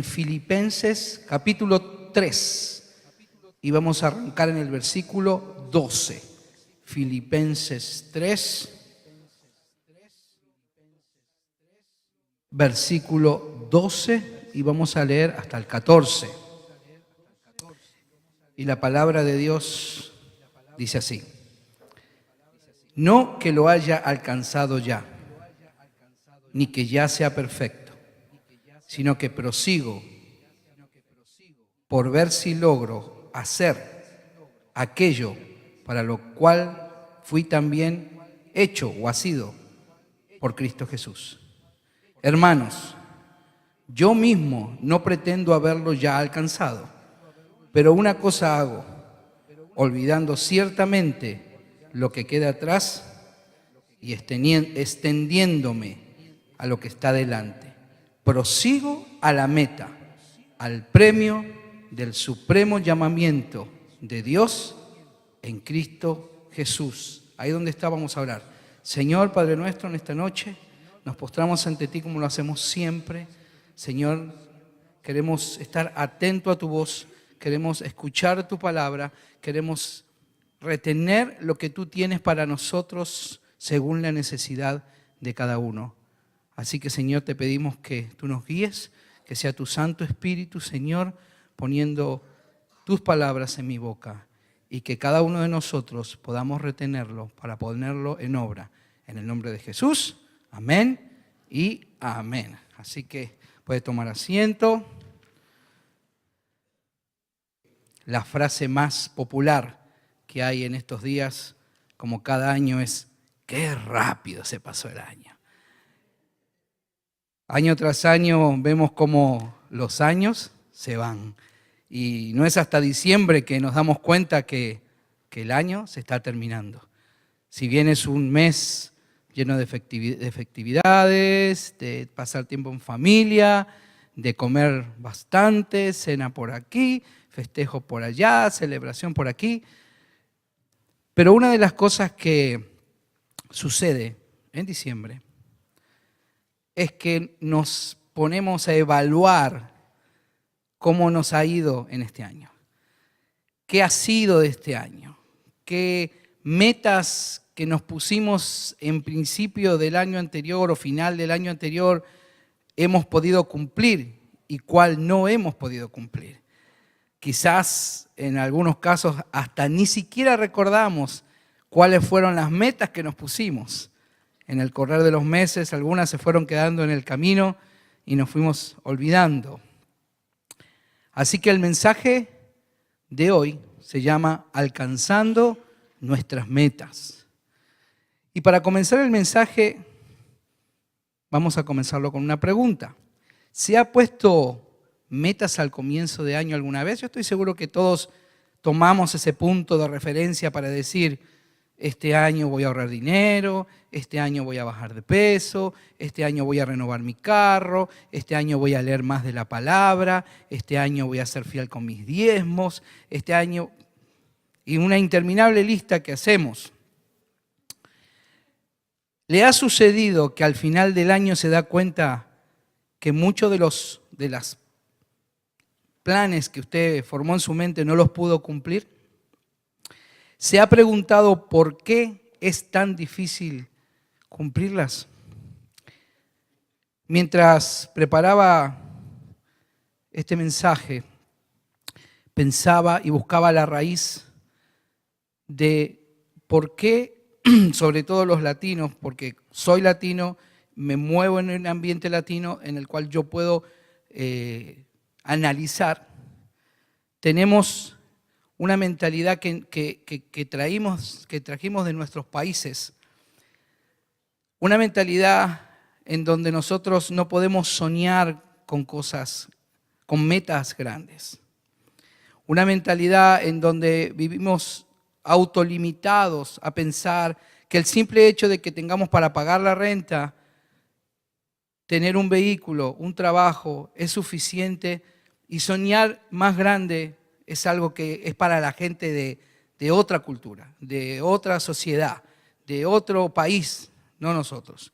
Filipenses capítulo 3 y vamos a arrancar en el versículo 12. Filipenses 3, versículo 12 y vamos a leer hasta el 14. Y la palabra de Dios dice así: no que lo haya alcanzado ya, ni que ya sea perfecto, sino que prosigo por ver si logro hacer aquello para lo cual fui también hecho o asido por Cristo Jesús. Hermanos, yo mismo no pretendo haberlo ya alcanzado, pero una cosa hago, olvidando ciertamente lo que queda atrás y extendiéndome a lo que está delante. Prosigo a la meta, al premio del supremo llamamiento de Dios en Cristo Jesús. Ahí donde está vamos a hablar. Señor Padre nuestro, en esta noche nos postramos ante ti como lo hacemos siempre. Señor, queremos estar atentos a tu voz, queremos escuchar tu palabra, queremos retener lo que tú tienes para nosotros según la necesidad de cada uno. Así que, Señor, te pedimos que tú nos guíes, que sea tu Santo Espíritu, Señor, poniendo tus palabras en mi boca y que cada uno de nosotros podamos retenerlo para ponerlo en obra. En el nombre de Jesús, amén y amén. Así que puede tomar asiento. La frase más popular que hay en estos días, como cada año, es: ¡qué rápido se pasó el año! Año tras año vemos cómo los años se van. Y no es hasta diciembre que nos damos cuenta que el año se está terminando. Si bien es un mes lleno de festividades, de pasar tiempo en familia, de comer bastante, cena por aquí, festejo por allá, celebración por aquí. Pero una de las cosas que sucede en diciembre es que nos ponemos a evaluar cómo nos ha ido en este año. ¿Qué ha sido de este año? ¿Qué metas que nos pusimos en principio del año anterior o final del año anterior hemos podido cumplir y cuál no hemos podido cumplir? Quizás en algunos casos hasta ni siquiera recordamos cuáles fueron las metas que nos pusimos. En el correr de los meses, algunas se fueron quedando en el camino y nos fuimos olvidando. Así que el mensaje de hoy se llama Alcanzando nuestras metas. Y para comenzar el mensaje, vamos a comenzarlo con una pregunta. ¿Se ha puesto metas al comienzo de año alguna vez? Yo estoy seguro que todos tomamos ese punto de referencia para decir: este año voy a ahorrar dinero, este año voy a bajar de peso, este año voy a renovar mi carro, este año voy a leer más de la palabra, este año voy a ser fiel con mis diezmos, este año... Y una interminable lista que hacemos. ¿Le ha sucedido que al final del año se da cuenta que muchos de los planes que usted formó en su mente no los pudo cumplir? ¿Se ha preguntado por qué es tan difícil cumplirlas? Mientras preparaba este mensaje, pensaba y buscaba la raíz de por qué, sobre todo los latinos, porque soy latino, me muevo en un ambiente latino en el cual yo puedo analizar, tenemos una mentalidad que trajimos de nuestros países, una mentalidad en donde nosotros no podemos soñar con cosas, con metas grandes, una mentalidad en donde vivimos autolimitados a pensar que el simple hecho de que tengamos para pagar la renta, tener un vehículo, un trabajo, es suficiente, y soñar más grande es algo que es para la gente de otra cultura, de otra sociedad, de otro país, no nosotros.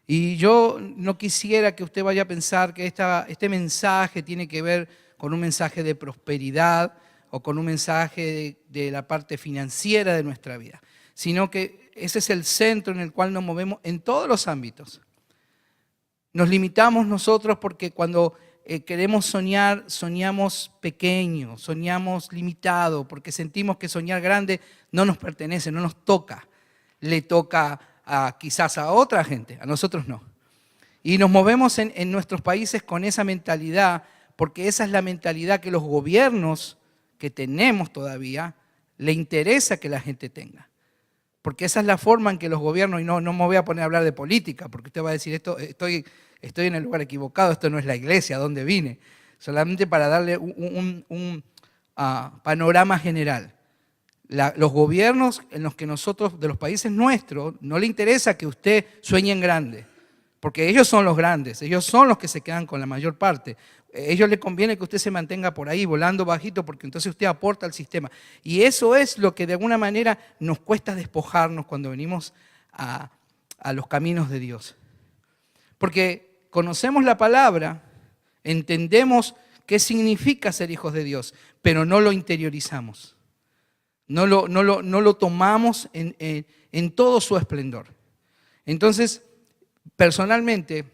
Y yo no quisiera que usted vaya a pensar que este mensaje tiene que ver con un mensaje de prosperidad o con un mensaje de la parte financiera de nuestra vida, sino que ese es el centro en el cual nos movemos en todos los ámbitos. Nos limitamos nosotros porque cuando queremos soñar, soñamos pequeño, soñamos limitado, porque sentimos que soñar grande no nos pertenece, no nos toca. Le toca quizás a otra gente, a nosotros no. Y nos movemos en nuestros países con esa mentalidad, porque esa es la mentalidad que los gobiernos que tenemos todavía le interesa que la gente tenga. Porque esa es la forma en que los gobiernos, y no me voy a poner a hablar de política, porque usted va a decir, estoy en el lugar equivocado, esto no es la iglesia, ¿a dónde vine? Solamente para darle un panorama general. Los gobiernos en los que nosotros, de los países nuestros, no le interesa que usted sueñe en grande, porque ellos son los grandes, ellos son los que se quedan con la mayor parte. A ellos les conviene que usted se mantenga por ahí, volando bajito, porque entonces usted aporta al sistema. Y eso es lo que de alguna manera nos cuesta despojarnos cuando venimos a los caminos de Dios. Porque conocemos la palabra, entendemos qué significa ser hijos de Dios, pero no lo interiorizamos. No lo tomamos en todo su esplendor. Entonces, personalmente,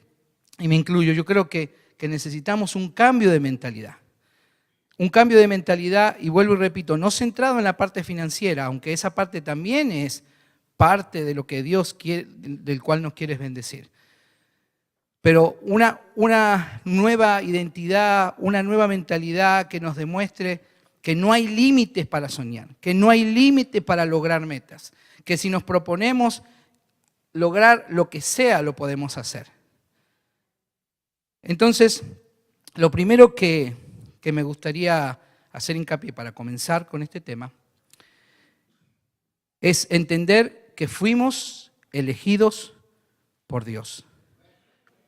y me incluyo, yo creo que necesitamos un cambio de mentalidad. Un cambio de mentalidad, y vuelvo y repito, no centrado en la parte financiera, aunque esa parte también es parte de lo que Dios quiere, del cual nos quiere bendecir. Pero una nueva identidad, una nueva mentalidad que nos demuestre que no hay límites para soñar, que no hay límites para lograr metas, que si nos proponemos lograr lo que sea, lo podemos hacer. Entonces, lo primero que me gustaría hacer hincapié para comenzar con este tema es entender que fuimos elegidos por Dios.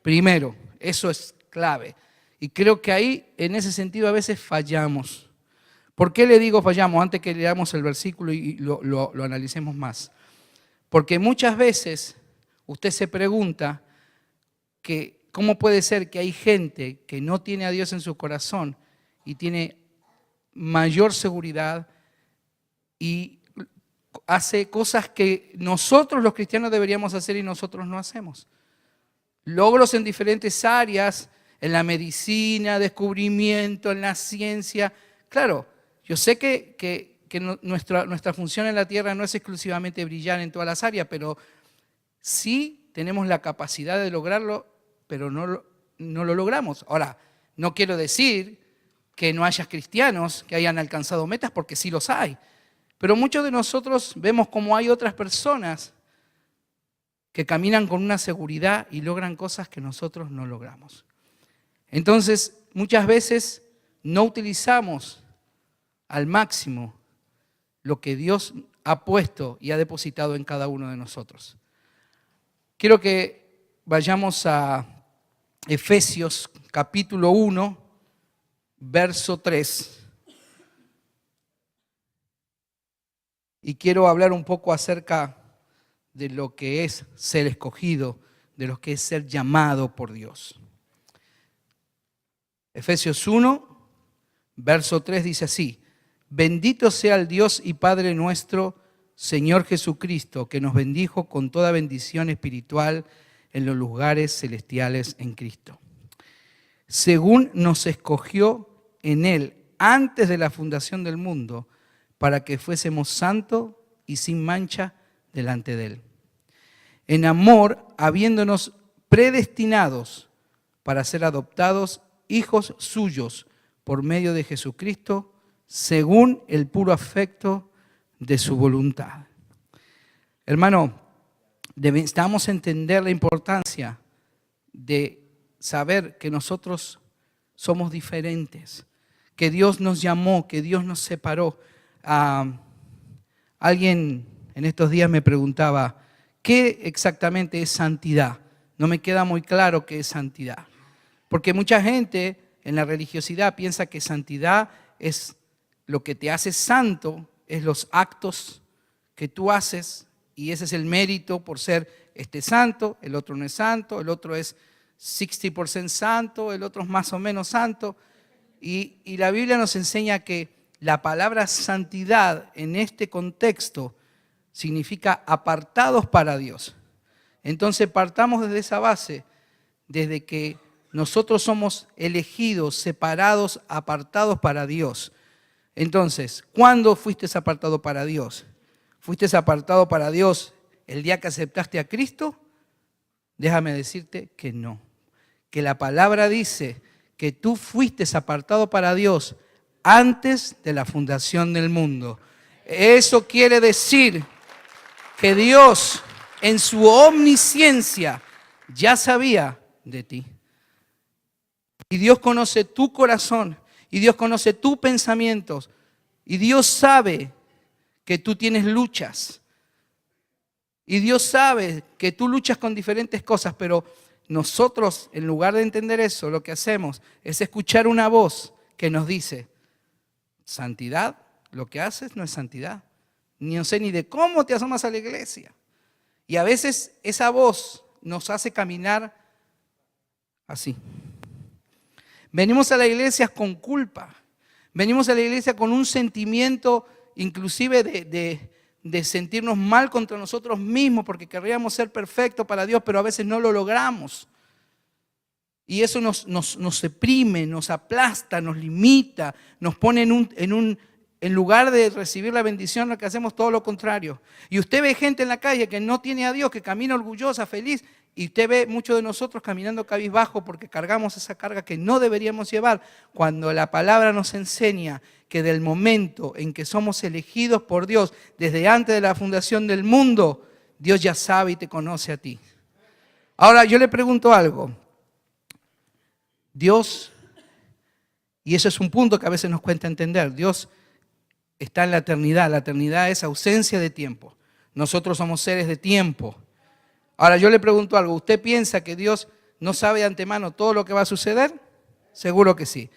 Primero, eso es clave. Y creo que ahí, en ese sentido, a veces fallamos. ¿Por qué le digo fallamos? Antes que leamos el versículo y lo analicemos más. Porque muchas veces usted se pregunta que cómo puede ser que hay gente que no tiene a Dios en su corazón y tiene mayor seguridad y hace cosas que nosotros los cristianos deberíamos hacer y nosotros no hacemos. Logros en diferentes áreas, en la medicina, descubrimiento, en la ciencia. Claro, yo sé que nuestra función en la tierra no es exclusivamente brillar en todas las áreas, pero sí tenemos la capacidad de lograrlo, pero no lo logramos. Ahora, no quiero decir que no haya cristianos que hayan alcanzado metas, porque sí los hay. Pero muchos de nosotros vemos como hay otras personas que caminan con una seguridad y logran cosas que nosotros no logramos. Entonces, muchas veces no utilizamos al máximo lo que Dios ha puesto y ha depositado en cada uno de nosotros. Quiero que vayamos a Efesios capítulo 1, verso 3. Y quiero hablar un poco acerca de lo que es ser escogido, de lo que es ser llamado por Dios. Efesios 1, verso 3 dice así: bendito sea el Dios y Padre nuestro, Señor Jesucristo, que nos bendijo con toda bendición espiritual en los lugares celestiales en Cristo, según nos escogió en Él antes de la fundación del mundo, para que fuésemos santos y sin mancha delante de Él. En amor, habiéndonos predestinados para ser adoptados hijos suyos por medio de Jesucristo, según el puro afecto de su voluntad. Hermano, necesitamos entender la importancia de saber que nosotros somos diferentes, que Dios nos llamó, que Dios nos separó. Alguien en estos días me preguntaba, ¿qué exactamente es santidad? No me queda muy claro qué es santidad. Porque mucha gente en la religiosidad piensa que santidad es lo que te hace santo, es los actos que tú haces y ese es el mérito por ser santo, el otro no es santo, el otro es 60% santo, el otro es más o menos santo. Y la Biblia nos enseña que la palabra santidad en este contexto significa apartados para Dios. Entonces partamos desde esa base, desde que nosotros somos elegidos, separados, apartados para Dios. Entonces, ¿cuándo fuiste apartado para Dios? ¿Fuiste apartado para Dios el día que aceptaste a Cristo? Déjame decirte que no. Que la palabra dice que tú fuiste apartado para Dios antes de la fundación del mundo. Eso quiere decir que Dios, en su omnisciencia, ya sabía de ti. Y Dios conoce tu corazón, y Dios conoce tus pensamientos, y Dios sabe que tú tienes luchas. Y Dios sabe que tú luchas con diferentes cosas, pero nosotros, en lugar de entender eso, lo que hacemos es escuchar una voz que nos dice, santidad, lo que haces no es santidad. No sé ni de cómo te asomas a la iglesia. Y a veces esa voz nos hace caminar así. Venimos a la iglesia con culpa. Venimos a la iglesia con un sentimiento inclusive de sentirnos mal contra nosotros mismos porque querríamos ser perfectos para Dios, pero a veces no lo logramos. Y eso nos oprime, nos aplasta, nos limita, nos pone en lugar de recibir la bendición, lo que hacemos todo lo contrario. Y usted ve gente en la calle que no tiene a Dios, que camina orgullosa, feliz, y usted ve muchos de nosotros caminando cabizbajo porque cargamos esa carga que no deberíamos llevar, cuando la palabra nos enseña que del momento en que somos elegidos por Dios, desde antes de la fundación del mundo, Dios ya sabe y te conoce a ti. Ahora yo le pregunto algo. Dios, y eso es un punto que a veces nos cuesta entender, Dios está en la eternidad es ausencia de tiempo. Nosotros somos seres de tiempo. Ahora yo le pregunto algo, ¿usted piensa que Dios no sabe de antemano todo lo que va a suceder? Seguro que sí.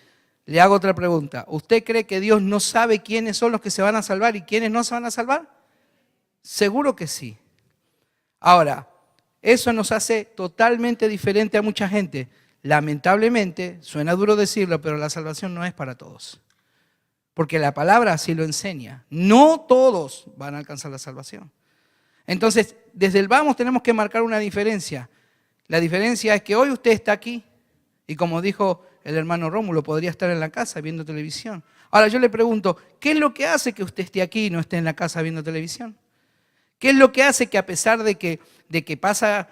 Le hago otra pregunta, ¿usted cree que Dios no sabe quiénes son los que se van a salvar y quiénes no se van a salvar? Seguro que sí. Ahora, eso nos hace totalmente diferente a mucha gente. Lamentablemente, suena duro decirlo, pero la salvación no es para todos. Porque la palabra así lo enseña. No todos van a alcanzar la salvación. Entonces, desde el vamos tenemos que marcar una diferencia. La diferencia es que hoy usted está aquí y como dijo el hermano Rómulo, podría estar en la casa viendo televisión. Ahora yo le pregunto, ¿qué es lo que hace que usted esté aquí y no esté en la casa viendo televisión? ¿Qué es lo que hace que a pesar de que pasa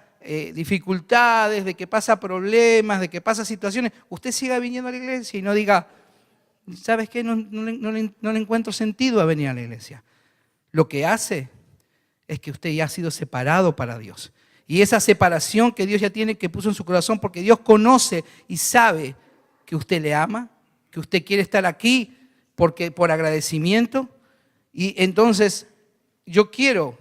dificultades, de que pasa problemas, de que pasa situaciones, usted siga viniendo a la iglesia y no diga, ¿sabes qué? No le encuentro sentido a venir a la iglesia. Lo que hace es que usted ya ha sido separado para Dios. Y esa separación que Dios ya tiene, que puso en su corazón, porque Dios conoce y sabe que usted le ama, que usted quiere estar aquí por agradecimiento. Y entonces yo quiero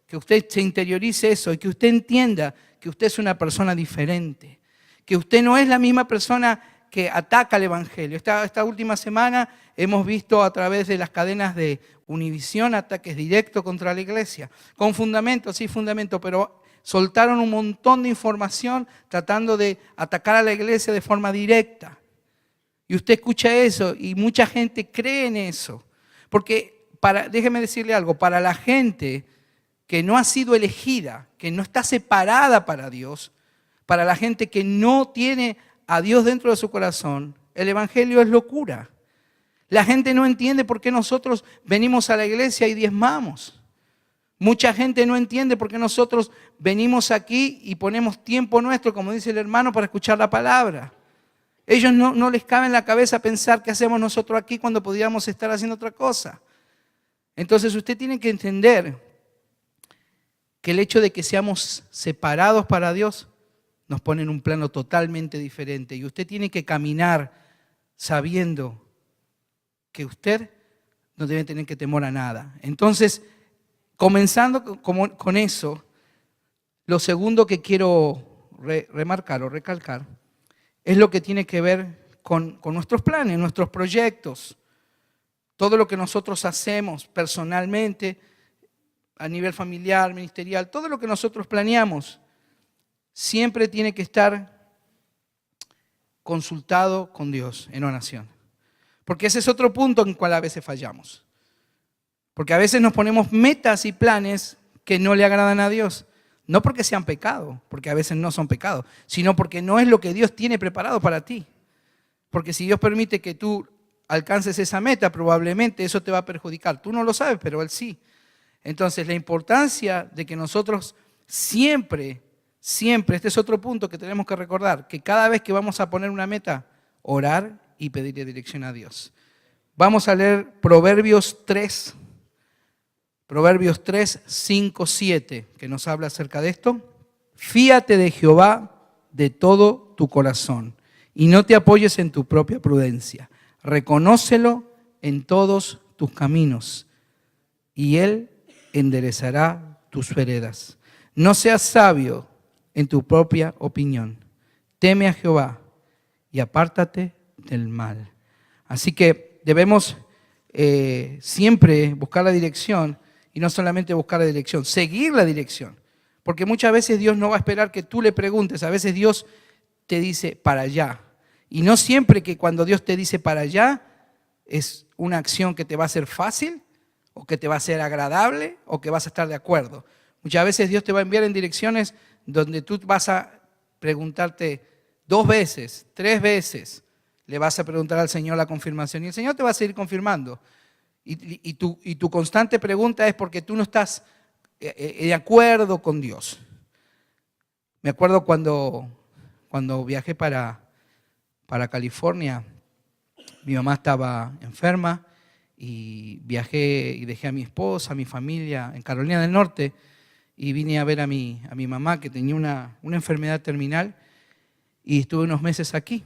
que usted se interiorice eso y que usted entienda que usted es una persona diferente, que usted no es la misma persona que ataca el Evangelio. Esta última semana hemos visto a través de las cadenas de Univisión ataques directos contra la iglesia, con fundamento, sí, fundamento, pero soltaron un montón de información tratando de atacar a la iglesia de forma directa. Y usted escucha eso y mucha gente cree en eso. Porque, déjeme decirle algo, para la gente que no ha sido elegida, que no está separada para Dios, para la gente que no tiene a Dios dentro de su corazón, el Evangelio es locura. La gente no entiende por qué nosotros venimos a la iglesia y diezmamos. Mucha gente no entiende por qué nosotros venimos aquí y ponemos tiempo nuestro, como dice el hermano, para escuchar la palabra. Ellos no les cabe en la cabeza pensar qué hacemos nosotros aquí cuando podríamos estar haciendo otra cosa. Entonces usted tiene que entender que el hecho de que seamos separados para Dios nos pone en un plano totalmente diferente. Y usted tiene que caminar sabiendo que usted no debe tener que temor a nada. Entonces, comenzando con eso, lo segundo que quiero remarcar o recalcar es lo que tiene que ver con nuestros planes, nuestros proyectos, todo lo que nosotros hacemos personalmente. a nivel familiar, ministerial, todo lo que nosotros planeamos, siempre tiene que estar consultado con Dios en oración. Porque ese es otro punto en el cual a veces fallamos. Porque a veces nos ponemos metas y planes que no le agradan a Dios. No porque sean pecado, porque a veces no son pecados, sino porque no es lo que Dios tiene preparado para ti. Porque si Dios permite que tú alcances esa meta, probablemente eso te va a perjudicar. Tú no lo sabes, pero Él sí. Entonces, la importancia de que nosotros siempre, este es otro punto que tenemos que recordar, que cada vez que vamos a poner una meta, orar y pedirle dirección a Dios. Vamos a leer Proverbios 3, 5, 7, que nos habla acerca de esto. Fíate de Jehová de todo tu corazón y no te apoyes en tu propia prudencia. Reconócelo en todos tus caminos y Él enderezará tus veredas. No seas sabio en tu propia opinión. Teme a Jehová y apártate del mal. Así que debemos siempre buscar la dirección. Y no solamente buscar la dirección, seguir la dirección. Porque muchas veces Dios no va a esperar que tú le preguntes. A veces Dios te dice para allá. Y no siempre que cuando Dios te dice para allá es una acción que te va a ser fácil o que te va a ser agradable o que vas a estar de acuerdo. Muchas veces Dios te va a enviar en direcciones donde tú vas a preguntarte 2 veces, 3 veces. Le vas a preguntar al Señor la confirmación y el Señor te va a seguir confirmando. Y tu constante pregunta es porque tú no estás de acuerdo con Dios. Me acuerdo cuando viajé para California, mi mamá estaba enferma y viajé y dejé a mi esposa, a mi familia en Carolina del Norte y vine a ver a mi mamá que tenía una enfermedad terminal y estuve unos meses aquí.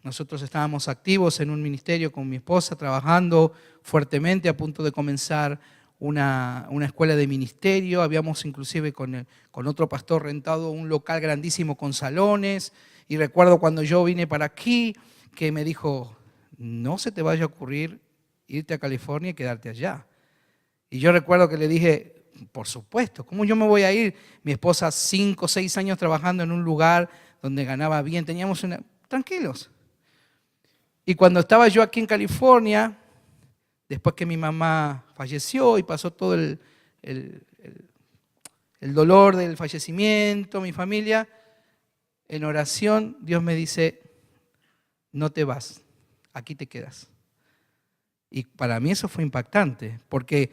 Nosotros estábamos activos en un ministerio con mi esposa, trabajando fuertemente, a punto de comenzar una escuela de ministerio. Habíamos inclusive con otro pastor rentado un local grandísimo con salones. Y recuerdo cuando yo vine para aquí, que me dijo, no se te vaya a ocurrir irte a California y quedarte allá. Y yo recuerdo que le dije, por supuesto, ¿cómo yo me voy a ir? Mi esposa 5 o 6 años trabajando en un lugar donde ganaba bien, teníamos tranquilos. Y cuando estaba yo aquí en California, después que mi mamá falleció y pasó todo el dolor del fallecimiento, mi familia, en oración Dios me dice, no te vas, aquí te quedas. Y para mí eso fue impactante, porque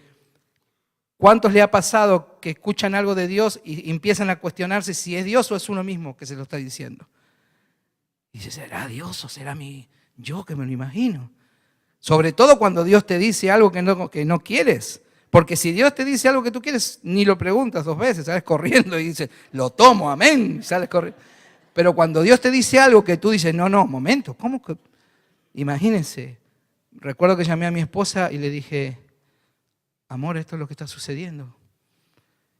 ¿cuántos le ha pasado que escuchan algo de Dios y empiezan a cuestionarse si es Dios o es uno mismo que se lo está diciendo? Y dice, ¿será Dios o será yo que me lo imagino? Sobre todo cuando Dios te dice algo que no quieres. Porque si Dios te dice algo que tú quieres, ni lo preguntas 2 veces, sales corriendo y dices, lo tomo, amén, y sales corriendo. Pero cuando Dios te dice algo que tú dices, no, momento, ¿cómo que? Imagínense, recuerdo que llamé a mi esposa y le dije, amor, esto es lo que está sucediendo.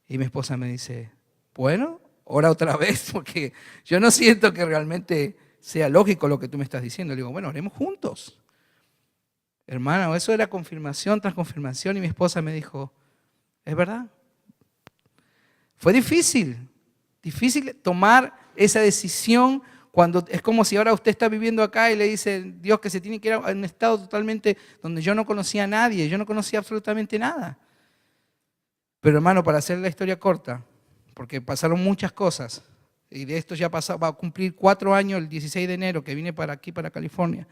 Y mi esposa me dice, bueno, ora otra vez, porque yo no siento que realmente sea lógico lo que tú me estás diciendo. Le digo, bueno, oremos juntos. Hermano, eso era confirmación tras confirmación y mi esposa me dijo, ¿es verdad? Fue difícil tomar esa decisión cuando es como si ahora usted está viviendo acá y le dice Dios que se tiene que ir a un estado totalmente donde yo no conocía a nadie, yo no conocía absolutamente nada. Pero hermano, para hacer la historia corta, porque pasaron muchas cosas, y de esto ya va a cumplir 4 años el 16 de enero que vine para aquí, para California.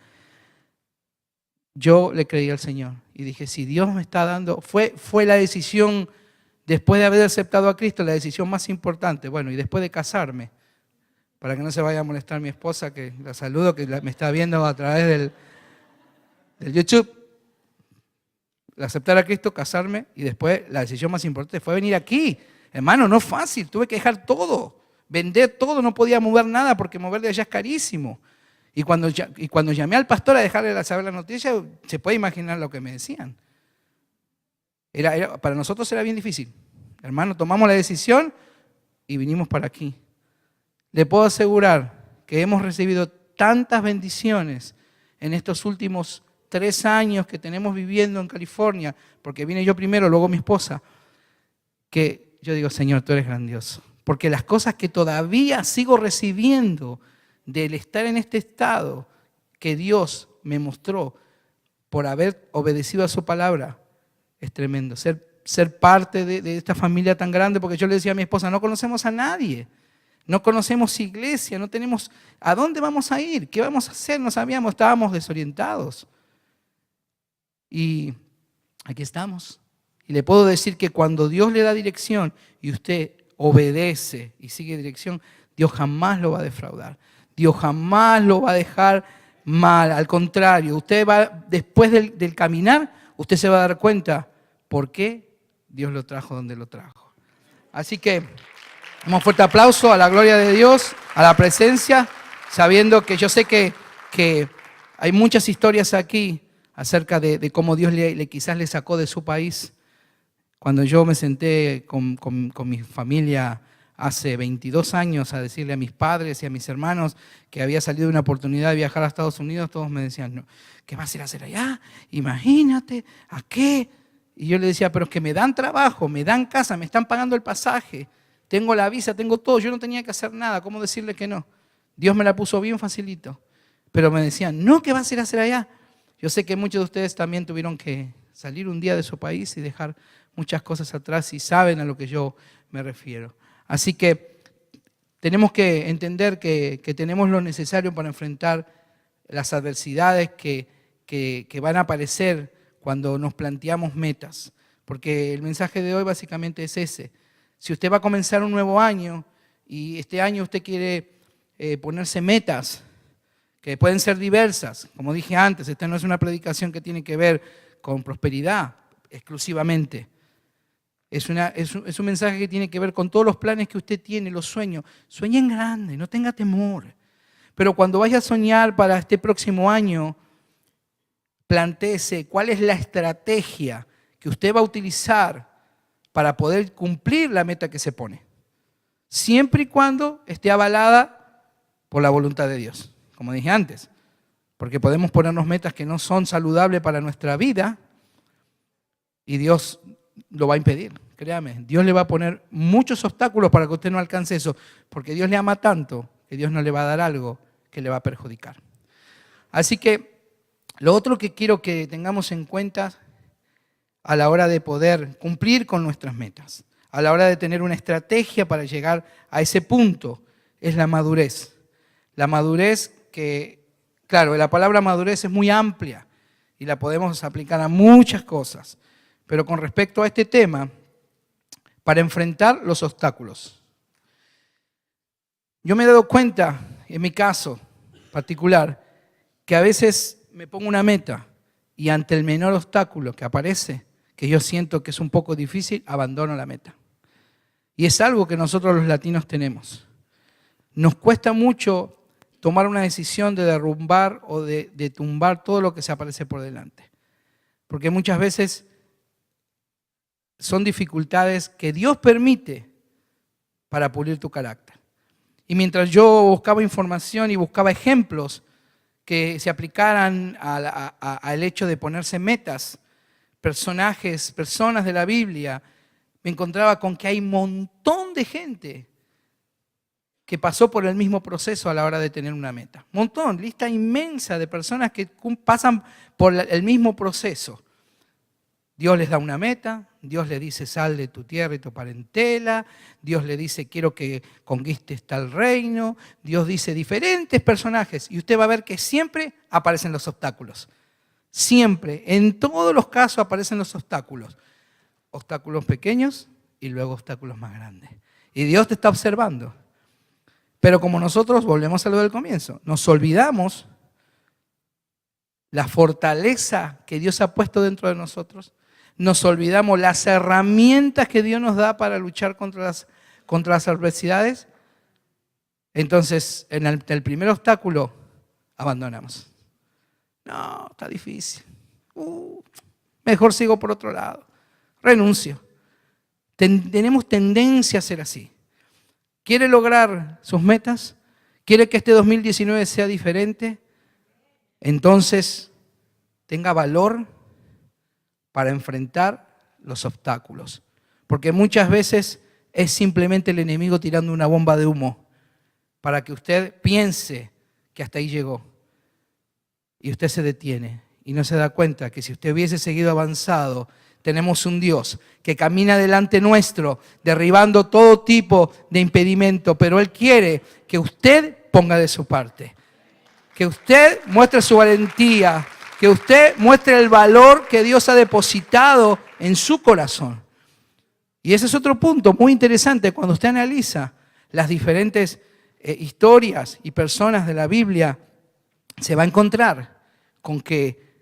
Yo le creí al Señor y dije, si Dios me está dando, fue la decisión, después de haber aceptado a Cristo, la decisión más importante, bueno, y después de casarme, para que no se vaya a molestar mi esposa, que la saludo, que me está viendo a través del YouTube, aceptar a Cristo, casarme, y después la decisión más importante fue venir aquí. Hermano, no es fácil, tuve que dejar todo, vender todo, no podía mover nada porque mover de allá es carísimo. Y cuando llamé al pastor a dejarle saber la noticia, se puede imaginar lo que me decían. Para nosotros era bien difícil. Hermano, tomamos la decisión y vinimos para aquí. Le puedo asegurar que hemos recibido tantas bendiciones en estos últimos 3 años que tenemos viviendo en California, porque vine yo primero, luego mi esposa, que yo digo, Señor, tú eres grandioso. Porque las cosas que todavía sigo recibiendo del estar en este estado que Dios me mostró por haber obedecido a su palabra, es tremendo. Ser parte de esta familia tan grande, porque yo le decía a mi esposa, no conocemos a nadie, no conocemos iglesia, no tenemos a dónde vamos a ir, qué vamos a hacer, no sabíamos, estábamos desorientados. Y aquí estamos. Y le puedo decir que cuando Dios le da dirección y usted obedece y sigue dirección, Dios jamás lo va a defraudar. Dios jamás lo va a dejar mal. Al contrario, usted va, después del caminar, usted se va a dar cuenta por qué Dios lo trajo donde lo trajo. Así que un fuerte aplauso a la gloria de Dios, a la presencia, sabiendo que yo sé que hay muchas historias aquí acerca de cómo Dios quizás le sacó de su país. Cuando yo me senté con mi familia hace 22 años a decirle a mis padres y a mis hermanos que había salido una oportunidad de viajar a Estados Unidos, todos me decían, no, ¿qué vas a ir a hacer allá? Imagínate, ¿a qué? Y yo le decía, pero es que me dan trabajo, me dan casa, me están pagando el pasaje, tengo la visa, tengo todo, yo no tenía que hacer nada, ¿cómo decirle que no? Dios me la puso bien facilito. Pero me decían, no, ¿qué vas a ir a hacer allá? Yo sé que muchos de ustedes también tuvieron que salir un día de su país y dejar muchas cosas atrás y saben a lo que yo me refiero. Así que tenemos que entender que tenemos lo necesario para enfrentar las adversidades que van a aparecer cuando nos planteamos metas. Porque el mensaje de hoy básicamente es ese. Si usted va a comenzar un nuevo año y este año usted quiere ponerse metas que pueden ser diversas, como dije antes, esta no es una predicación que tiene que ver con prosperidad exclusivamente. Es un mensaje que tiene que ver con todos los planes que usted tiene, los sueños. Sueñe en grande, no tenga temor. Pero cuando vaya a soñar para este próximo año, plantéese cuál es la estrategia que usted va a utilizar para poder cumplir la meta que se pone. Siempre y cuando esté avalada por la voluntad de Dios, como dije antes. Porque podemos ponernos metas que no son saludables para nuestra vida y Dios lo va a impedir, créame. Dios le va a poner muchos obstáculos para que usted no alcance eso, porque Dios le ama tanto que Dios no le va a dar algo que le va a perjudicar. Así que lo otro que quiero que tengamos en cuenta a la hora de poder cumplir con nuestras metas, a la hora de tener una estrategia para llegar a ese punto, es la madurez. La madurez que, claro, la palabra madurez es muy amplia y la podemos aplicar a muchas cosas. Pero con respecto a este tema, para enfrentar los obstáculos. Yo me he dado cuenta, en mi caso particular, que a veces me pongo una meta y ante el menor obstáculo que aparece, que yo siento que es un poco difícil, abandono la meta. Y es algo que nosotros los latinos tenemos. Nos cuesta mucho tomar una decisión de derrumbar o de tumbar todo lo que se aparece por delante. Porque muchas veces son dificultades que Dios permite para pulir tu carácter. Y mientras yo buscaba información y buscaba ejemplos que se aplicaran al hecho de ponerse metas, personas de la Biblia, me encontraba con que hay un montón de gente que pasó por el mismo proceso a la hora de tener una meta. Montón, lista inmensa de personas que pasan por el mismo proceso. Dios les da una meta, Dios le dice sal de tu tierra y tu parentela, Dios le dice quiero que conquistes tal reino, Dios dice diferentes personajes y usted va a ver que siempre aparecen los obstáculos. Siempre, en todos los casos aparecen los obstáculos. Obstáculos pequeños y luego obstáculos más grandes. Y Dios te está observando. Pero como nosotros, volvemos a lo del comienzo, nos olvidamos la fortaleza que Dios ha puesto dentro de nosotros, nos olvidamos las herramientas que Dios nos da para luchar contra las adversidades, entonces en el primer obstáculo abandonamos. No, está difícil. Mejor sigo por otro lado. Renuncio. Tenemos tendencia a ser así. ¿Quiere lograr sus metas? ¿Quiere que este 2019 sea diferente? Entonces, tenga valor para enfrentar los obstáculos. Porque muchas veces es simplemente el enemigo tirando una bomba de humo para que usted piense que hasta ahí llegó. Y usted se detiene y no se da cuenta que si usted hubiese seguido avanzado, tenemos un Dios que camina delante nuestro, derribando todo tipo de impedimento, pero Él quiere que usted ponga de su parte, que usted muestre su valentía, que usted muestre el valor que Dios ha depositado en su corazón. Y ese es otro punto muy interesante cuando usted analiza las diferentes historias y personas de la Biblia, se va a encontrar con que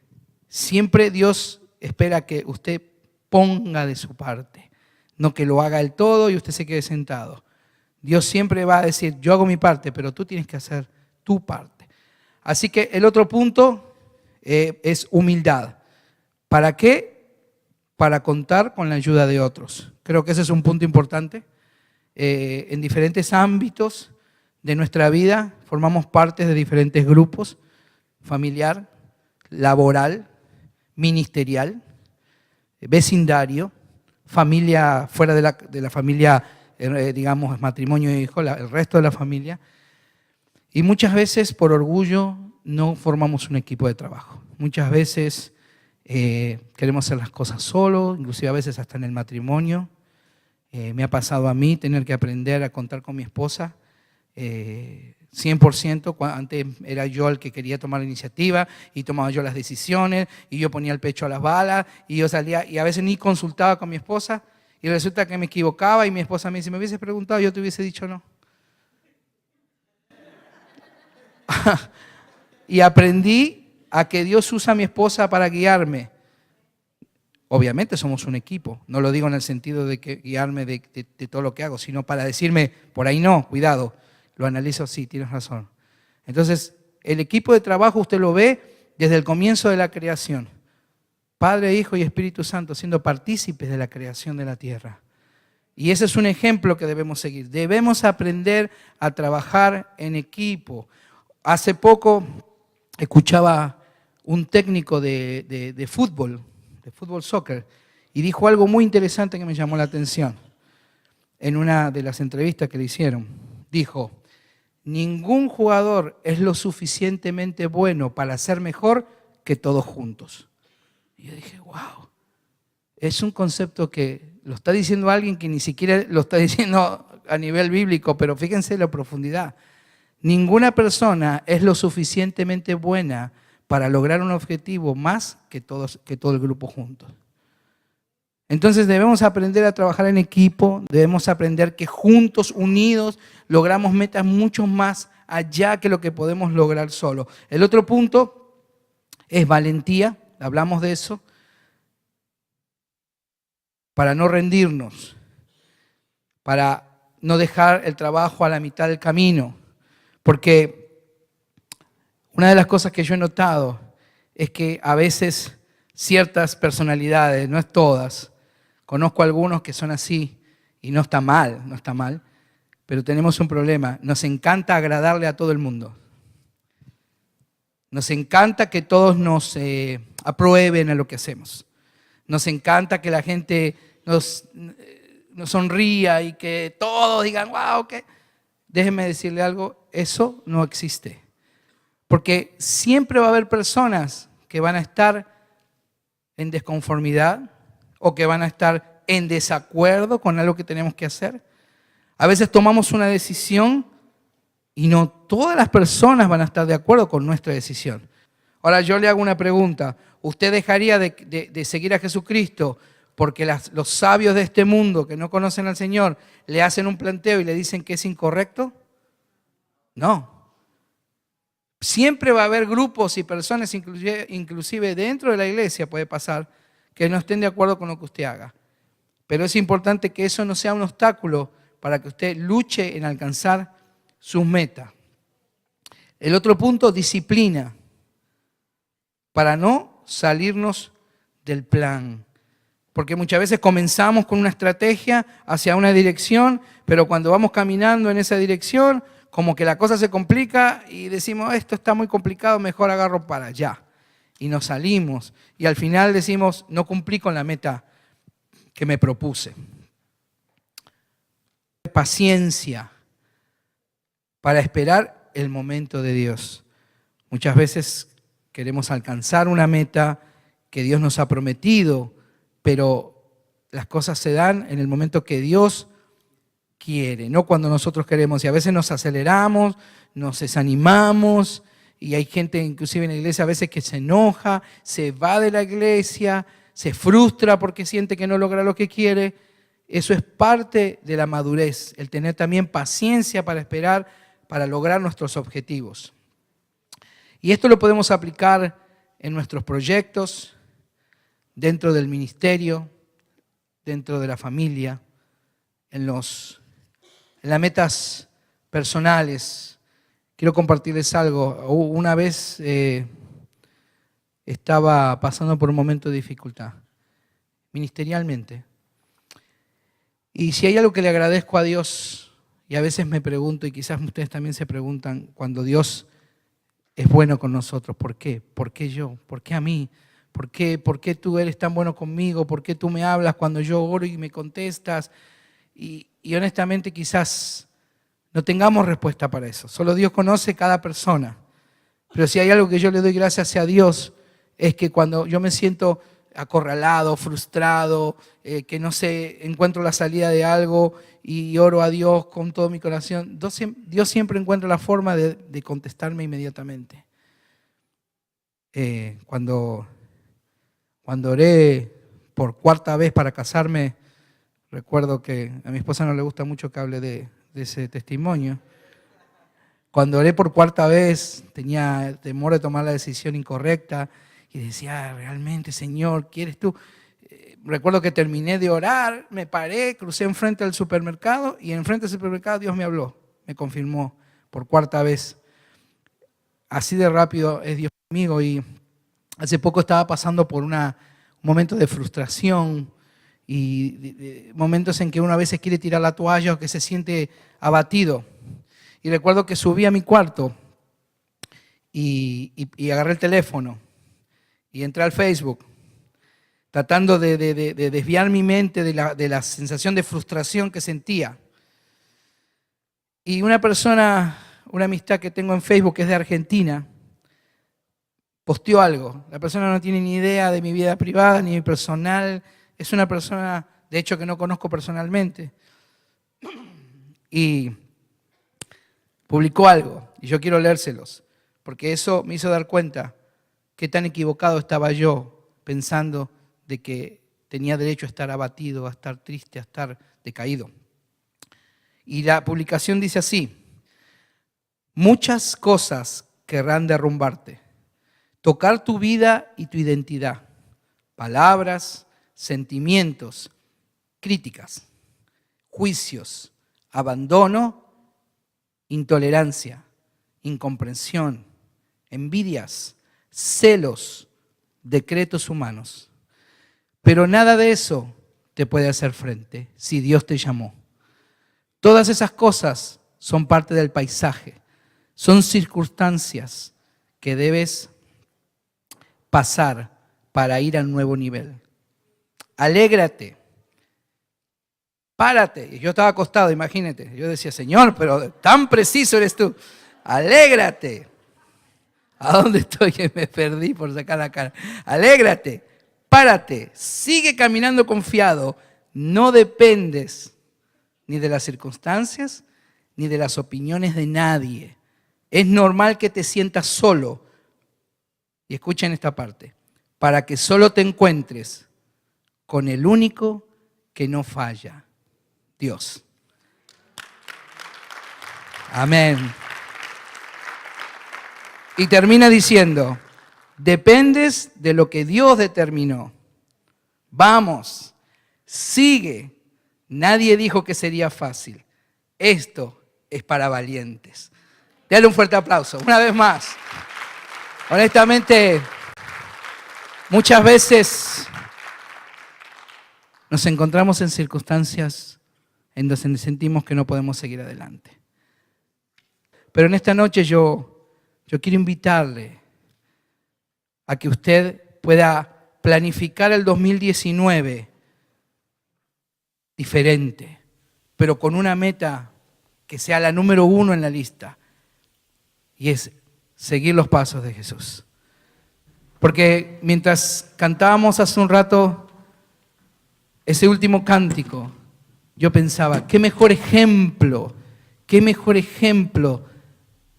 siempre Dios espera que usted ponga de su parte, no que lo haga del todo y usted se quede sentado. Dios siempre va a decir, yo hago mi parte, pero tú tienes que hacer tu parte. Así que el otro punto es humildad. ¿Para qué? Para contar con la ayuda de otros. Creo que ese es un punto importante. En diferentes ámbitos de nuestra vida formamos parte de diferentes grupos, familiar, laboral, ministerial, vecindario, familia fuera de la familia, digamos, matrimonio e hijo, el resto de la familia. Y muchas veces por orgullo no formamos un equipo de trabajo. Muchas veces queremos hacer las cosas solos, inclusive a veces hasta en el matrimonio. Me ha pasado a mí tener que aprender a contar con mi esposa 100%. Antes era yo el que quería tomar la iniciativa y tomaba yo las decisiones y yo ponía el pecho a las balas y yo salía y a veces ni consultaba con mi esposa y resulta que me equivocaba y mi esposa me dice, me hubieses preguntado, yo te hubiese dicho no. Y aprendí a que Dios usa a mi esposa para guiarme. Obviamente somos un equipo, no lo digo en el sentido de que guiarme de todo lo que hago, sino para decirme, por ahí no, cuidado, lo analizo, sí, tienes razón. Entonces, el equipo de trabajo usted lo ve desde el comienzo de la creación. Padre, Hijo y Espíritu Santo siendo partícipes de la creación de la tierra. Y ese es un ejemplo que debemos seguir. Debemos aprender a trabajar en equipo. Hace poco escuchaba un técnico de fútbol soccer, y dijo algo muy interesante que me llamó la atención. En una de las entrevistas que le hicieron, dijo, ningún jugador es lo suficientemente bueno para ser mejor que todos juntos. Y yo dije, wow, es un concepto que lo está diciendo alguien que ni siquiera lo está diciendo a nivel bíblico, pero fíjense la profundidad. Ninguna persona es lo suficientemente buena para lograr un objetivo más que todo el grupo juntos. Entonces debemos aprender a trabajar en equipo, debemos aprender que juntos, unidos, logramos metas mucho más allá que lo que podemos lograr solo. El otro punto es valentía, hablamos de eso, para no rendirnos, para no dejar el trabajo a la mitad del camino, porque una de las cosas que yo he notado es que a veces ciertas personalidades, no es todas, conozco a algunos que son así y no está mal, pero tenemos un problema. Nos encanta agradarle a todo el mundo. Nos encanta que todos nos aprueben a lo que hacemos. Nos encanta que la gente nos sonría y que todos digan, wow, ¿qué? Déjenme decirle algo, eso no existe. Porque siempre va a haber personas que van a estar en desconformidad o que van a estar en desacuerdo con algo que tenemos que hacer. A veces tomamos una decisión y no todas las personas van a estar de acuerdo con nuestra decisión. Ahora yo le hago una pregunta. ¿Usted dejaría de seguir a Jesucristo porque los sabios de este mundo que no conocen al Señor le hacen un planteo y le dicen que es incorrecto? No. Siempre va a haber grupos y personas, inclusive dentro de la iglesia puede pasar, que no estén de acuerdo con lo que usted haga. Pero es importante que eso no sea un obstáculo para que usted luche en alcanzar sus metas. El otro punto, disciplina, para no salirnos del plan. Porque muchas veces comenzamos con una estrategia hacia una dirección, pero cuando vamos caminando en esa dirección, como que la cosa se complica y decimos, esto está muy complicado, mejor agarro para allá. Y nos salimos. Y al final decimos, no cumplí con la meta que me propuse. paciencia para esperar el momento de Dios. Muchas veces queremos alcanzar una meta que Dios nos ha prometido, pero las cosas se dan en el momento que Dios quiere, no cuando nosotros queremos. Y a veces nos aceleramos, nos desanimamos, y hay gente inclusive en la iglesia a veces que se enoja, se va de la iglesia, se frustra porque siente que no logra lo que quiere. Eso es parte de la madurez, el tener también paciencia para esperar, para lograr nuestros objetivos. Y esto lo podemos aplicar en nuestros proyectos, dentro del ministerio, dentro de la familia, en las metas personales. Quiero compartirles algo. Una vez estaba pasando por un momento de dificultad, ministerialmente. Y si hay algo que le agradezco a Dios, y a veces me pregunto, y quizás ustedes también se preguntan, cuando Dios es bueno con nosotros, ¿por qué? ¿Por qué yo? ¿Por qué a mí? ¿Por qué tú eres tan bueno conmigo? ¿Por qué tú me hablas cuando yo oro y me contestas? Y honestamente quizás no tengamos respuesta para eso. Solo Dios conoce cada persona. Pero si hay algo que yo le doy gracias a Dios, es que cuando yo me siento acorralado, frustrado, que no sé, encuentro la salida de algo y oro a Dios con todo mi corazón, Dios siempre encuentra la forma de contestarme inmediatamente. Cuando oré por cuarta vez para casarme, recuerdo que a mi esposa no le gusta mucho que hable de ese testimonio. Cuando oré por cuarta vez, tenía temor de tomar la decisión incorrecta y decía, realmente, Señor, ¿quieres tú? Recuerdo que terminé de orar, me paré, crucé enfrente del supermercado y enfrente del supermercado Dios me habló, me confirmó por cuarta vez. Así de rápido es Dios conmigo. Y hace poco estaba pasando por un momento de frustración y de momentos en que uno a veces quiere tirar la toalla o que se siente abatido. Y recuerdo que subí a mi cuarto y agarré el teléfono y entré al Facebook, tratando de desviar mi mente de la sensación de frustración que sentía. Y una persona, una amistad que tengo en Facebook, que es de Argentina, posteó algo. La persona no tiene ni idea de mi vida privada ni mi personal. Es una persona, de hecho, que no conozco personalmente. Y publicó algo, y yo quiero leérselos, porque eso me hizo dar cuenta qué tan equivocado estaba yo pensando de que tenía derecho a estar abatido, a estar triste, a estar decaído. Y la publicación dice así: muchas cosas querrán derrumbarte, tocar tu vida y tu identidad, palabras, sentimientos, críticas, juicios, abandono, intolerancia, incomprensión, envidias, celos, decretos humanos. Pero nada de eso te puede hacer frente si Dios te llamó. Todas esas cosas son parte del paisaje, son circunstancias que debes pasar para ir al nuevo nivel. Alégrate, párate. Y yo estaba acostado, imagínate. Yo decía, Señor, pero tan preciso eres tú. Alégrate. ¿A dónde estoy que me perdí por sacar la cara? Alégrate, párate, sigue caminando confiado. No dependes ni de las circunstancias ni de las opiniones de nadie. Es normal que te sientas solo. Y escuchen esta parte. Para que solo te encuentres con el único que no falla, Dios. Amén. Y termina diciendo, dependes de lo que Dios determinó. Vamos, sigue. Nadie dijo que sería fácil. Esto es para valientes. Dale un fuerte aplauso, una vez más. Honestamente, muchas veces nos encontramos en circunstancias en donde sentimos que no podemos seguir adelante. Pero en esta noche yo quiero invitarle a que usted pueda planificar el 2019 diferente, pero con una meta que sea la número 1 en la lista, y es seguir los pasos de Jesús. Porque mientras cantábamos hace un rato ese último cántico, yo pensaba, qué mejor ejemplo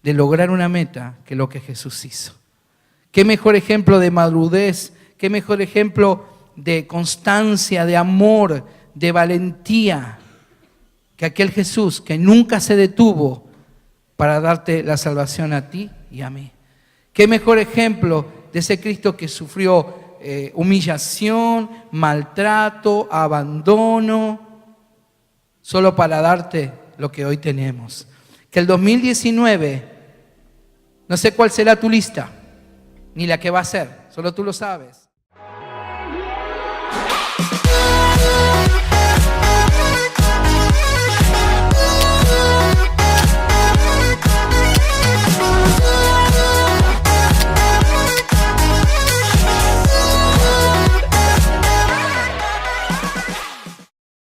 de lograr una meta que lo que Jesús hizo. Qué mejor ejemplo de madurez, qué mejor ejemplo de constancia, de amor, de valentía, que aquel Jesús que nunca se detuvo para darte la salvación a ti y a mí. Qué mejor ejemplo de ese Cristo que sufrió humillación, maltrato, abandono, solo para darte lo que hoy tenemos. Que el 2019, no sé cuál será tu lista, ni la que va a ser, solo tú lo sabes.